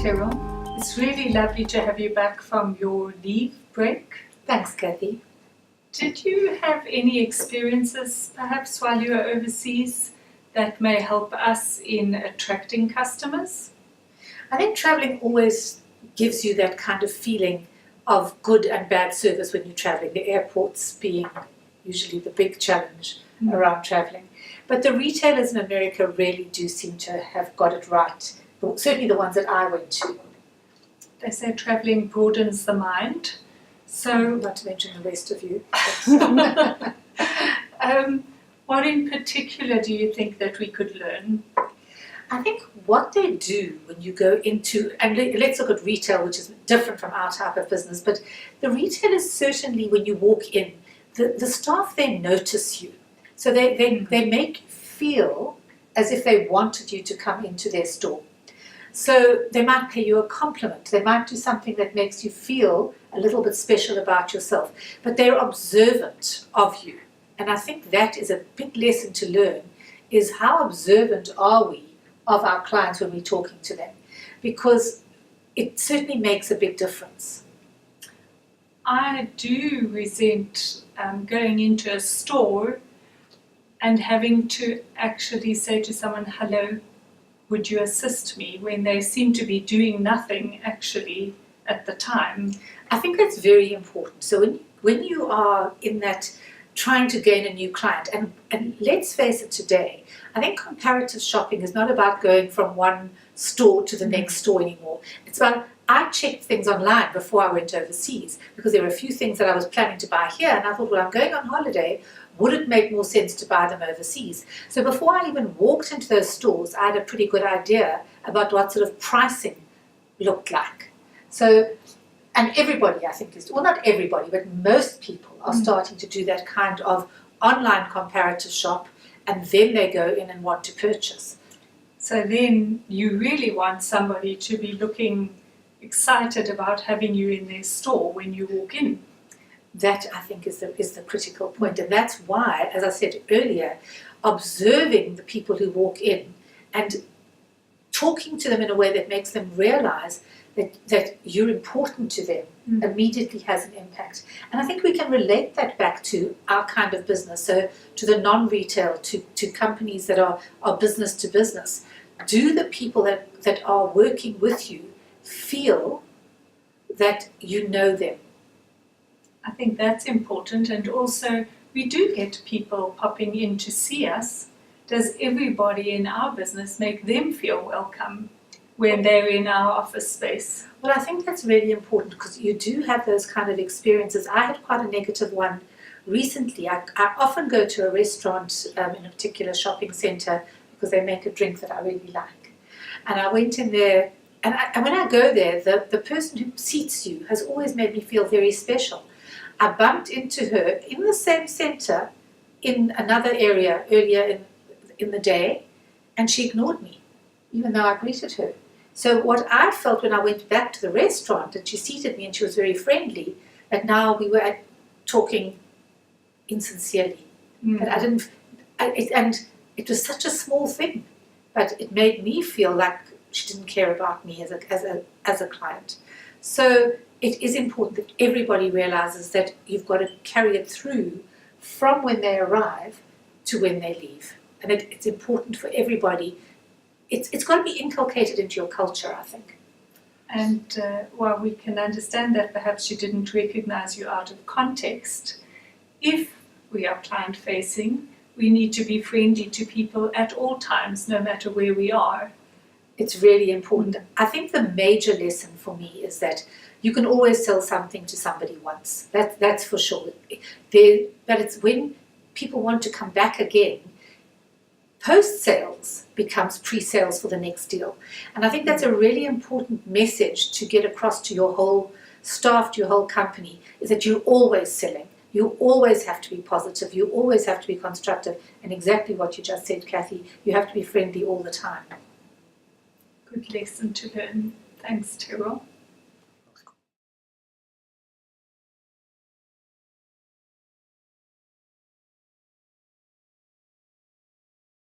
Teryl. It's really lovely to have you back from your leave break. Thanks, Cathie. Did you have any experiences, perhaps while you were overseas, that may help us in attracting customers? I think traveling always gives you that kind of feeling of good and bad service when you're traveling, the airports being usually the big challenge around traveling. But the retailers in America really do seem to have got it right, certainly the ones that I went to. They say traveling broadens the mind. So, not to mention the rest of you. What in particular do you think that we could learn? I think what they do when you go into, and let's look at retail, which is different from our type of business, but the retailers certainly, when you walk in, the staff there notice you. So they make you feel as if they wanted you to come into their store. So they might pay you a compliment. They might do something that makes you feel a little bit special about yourself. But they're observant of you. And I think that is a big lesson to learn, is how observant are we of our clients when we're talking to them. Because it certainly makes a big difference. I do resent going into a store and having to actually say to someone, hello, would you assist me, when they seem to be doing nothing actually at the time. I think that's very important. So when you are in that trying to gain a new client, and let's face it today, I think comparative shopping is not about going from one store to the next store anymore. It's about, I checked things online before I went overseas because there were a few things that I was planning to buy here, and I thought, well, I'm going on holiday, would it make more sense to buy them overseas? So before I even walked into those stores, I had a pretty good idea about what sort of pricing looked like. So, and everybody, I think, is, well, not everybody, but most people are starting to do that kind of online comparative shop, and then they go in and want to purchase. So then you really want somebody to be looking excited about having you in their store when you walk in. That, I think, is the critical point. And that's why, as I said earlier, observing the people who walk in and talking to them in a way that makes them realize that you're important to them immediately has an impact. And I think we can relate that back to our kind of business, so to the non-retail, to companies that are business to business. Do the people that are working with you feel that you know them? I think that's important, and also we do get people popping in to see us. Does everybody in our business make them feel welcome when they're in our office space? Well, I think that's really important because you do have those kind of experiences. I had quite a negative one recently. I often go to a restaurant in a particular shopping centre because they make a drink that I really like. And I went in there, and when I go there, the person who seats you has always made me feel very special. I bumped into her in the same centre in another area earlier in the day, and she ignored me, even though I greeted her. So what I felt when I went back to the restaurant, and she seated me and she was very friendly, that now we were talking insincerely. And and it was such a small thing, but it made me feel like she didn't care about me as a client. So it is important that everybody realizes that you've got to carry it through from when they arrive to when they leave. And it's important for everybody. It's got to be inculcated into your culture, I think. And while we can understand that perhaps she didn't recognize you out of context, if we are client-facing, we need to be friendly to people at all times, no matter where we are. It's really important. I think the major lesson for me is that you can always sell something to somebody once. That's for sure. But it's when people want to come back again, post-sales becomes pre-sales for the next deal. And I think that's a really important message to get across to your whole staff, to your whole company, is that you're always selling. You always have to be positive. You always have to be constructive. And exactly what you just said, Cathie, you have to be friendly all the time. Good lesson to learn. Thanks, Teryl.